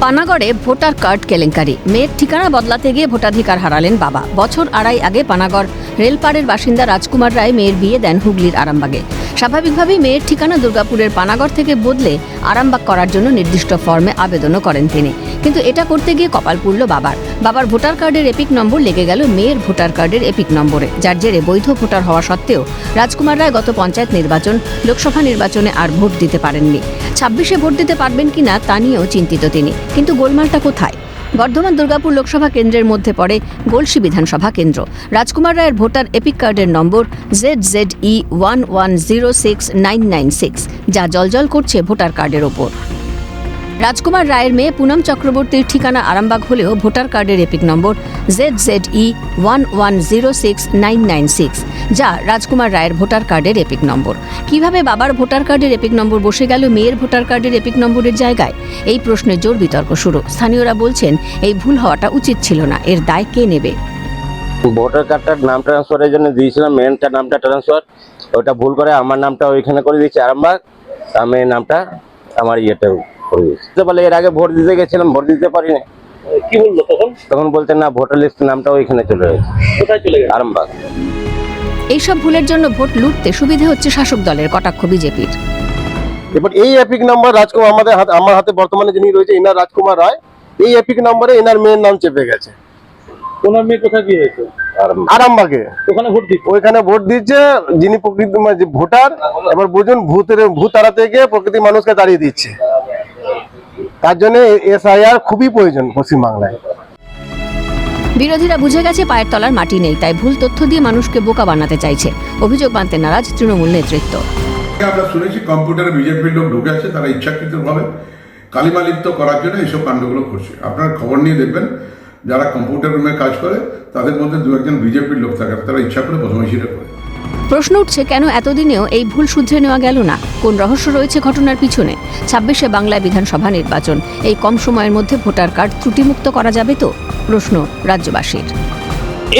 পানাগড়ে voter card কেলেঙ্কারি। মেয়ের ঠিকানা বদলাতে গিয়ে ভোটাধিকার হারালেন বাবা। বছর আড়াই আগে পানাগড় রেলপাড়ের বাসিন্দা রাজকুমার রায় মেয়ের বিয়ে দেন হুগলির আরামবাগে। স্বাভাবিকভাবেই মেয়ের ঠিকানা দুর্গাপুরের পানাগড় থেকে বদলে আরামবাগ করার জন্য নির্দিষ্ট ফর্মে আবেদনও করেন তিনি। কিন্তু এটা করতে গিয়ে কপাল পুড়ল বাবার ভোটার কার্ডের এপিক নম্বর লেগে গেল মেয়ের ভোটার কার্ডের এপিক নম্বরে, যার জেরে বৈধ ভোটার হওয়া সত্ত্বেও রাজকুমার রায় গত পঞ্চায়েত নির্বাচন, লোকসভা নির্বাচনে আর ভোট দিতে পারেননি। 26-এ ভোট দিতে পারবেন কিনা তা নিয়েও চিন্তিত তিনি। কিন্তু গোলমালটা কোথায়? বর্ধমান দুর্গাপুর লোকসভা কেন্দ্রের মধ্যে পড়ে গলসি বিধানসভা কেন্দ্র। রাজকুমার রায়ের ভোটার এপিক কার্ডের নম্বর ZZE1106996, যা জলজল করছে ভোটার কার্ডের ওপর। রাজকুমার রায়ের মেয়ে পুনম চক্রবর্তীর ঠিকানা আরামবাগ হলেও ভোটার কার্ডের এপিক নম্বর ZZE1106996, যা রাজকুমার রায়ের ভোটার কার্ডের এপিক নম্বর। কিভাবে বাবার ভোটার কার্ডের এপিক নম্বর বসে গেল মেয়ের ভোটার কার্ডের এপিক নম্বরের জায়গায়? এই প্রশ্নে জোর বিতর্ক শুরু। স্থানীয়রা বলছেন এই ভুল হওয়াটা উচিত ছিল না, এর দায় কে নেবে? ভোটার কার্ডটার নাম ট্রান্সফারের জন্য দিয়েছিলাম, মেয়েটার নামটা ট্রান্সফার, ওটা ভুল করে আমার নামটা ওইখানে করে দিয়েছি আরামবাগ, মেয়ের নামটা আমার ইয়েটা করে দিয়েছি। বলে এর আগে ভোট দিতে গেছিলাম, ভোট দিতে পারিনি। কি বললো তখন বলতেন না ভোটার লিস্ট নামটা ওইখানে চলে গেছে। কোথায় চলে গেছে? আরামবাগ। এইসব ভুলের জন্য ভোট লুটতে সুবিধে হচ্ছে শাসক দলের, কটাক্ষ বিজেপির। এবার এই এপিক নাম্বার রাজকুমার আমার হাতে বর্তমানে যিনি রয়েছে ইনার রাজকুমার রায়, এই এপিক নম্বরে এনার মেয়ের নাম চেপে গেছে। ওনার মেয়ে কোথায় বিয়ে হয়েছে? আরামবাগে। ওখানে ভোট দিচ্ছে? ওইখানে ভোট দিচ্ছে যিনি প্রকৃতি ভোটার। এবার বুঝুন ভূত তাড়াতে গিয়ে প্রকৃতি মানুষকে তাড়িয়ে দিচ্ছে। তার জন্য SIR খুবই প্রয়োজন পশ্চিমবাংলায়। বিরোধীরা বুঝে গেছে পায়ের তলার মাটি নেই, তাই ভুল তথ্য দিয়ে মানুষকে বোকা বানাতে চাইছে। অভিযোগ মানতে নারাজ তৃণমূল নেতৃত্ব। আমরা শুনেছি কম্পিউটারে বিজেপির লোক ঢুকে আছে, তারা ইচ্ছাকৃতভাবে কালিমালিপ্ত করার জন্য এইসব কাণ্ডগুলো করছে। আপনারা খবর নিয়ে দেখবেন, যারা কম্পিউটার রুমে কাজ করে তাদের মধ্যে দু একজন বিজেপির লোক থাকে, তারা ইচ্ছা করে বদমাইশিটা করে। প্রশ্ন উঠছে, কেন এতদিনেও এই ভুল শুধরে নেওয়া গেল না? কোন রহস্য রয়েছে ঘটনার পিছনে? 26-এ বাংলায় বিধানসভা নির্বাচন, এই কম সময়ের মধ্যে ভোটার কার্ড ত্রুটিমুক্ত করা যাবে তো? প্রশ্ন রাজ্যবাসীর।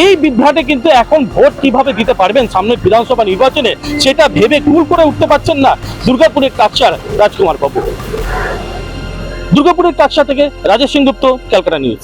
এই বিভ্রাটে কিন্তু এখন ভোট কিভাবে দিতে পারবেন সামনে বিধানসভা নির্বাচনে, সেটা ভেবে কুল করে উঠতে পারছেন না দুর্গাপুরের কাকসার রাজকুমার বাবু। দুর্গাপুরের কাকসা থেকে রাজেশ সিং গুপ্ত, ক্যালকাটা নিউজ।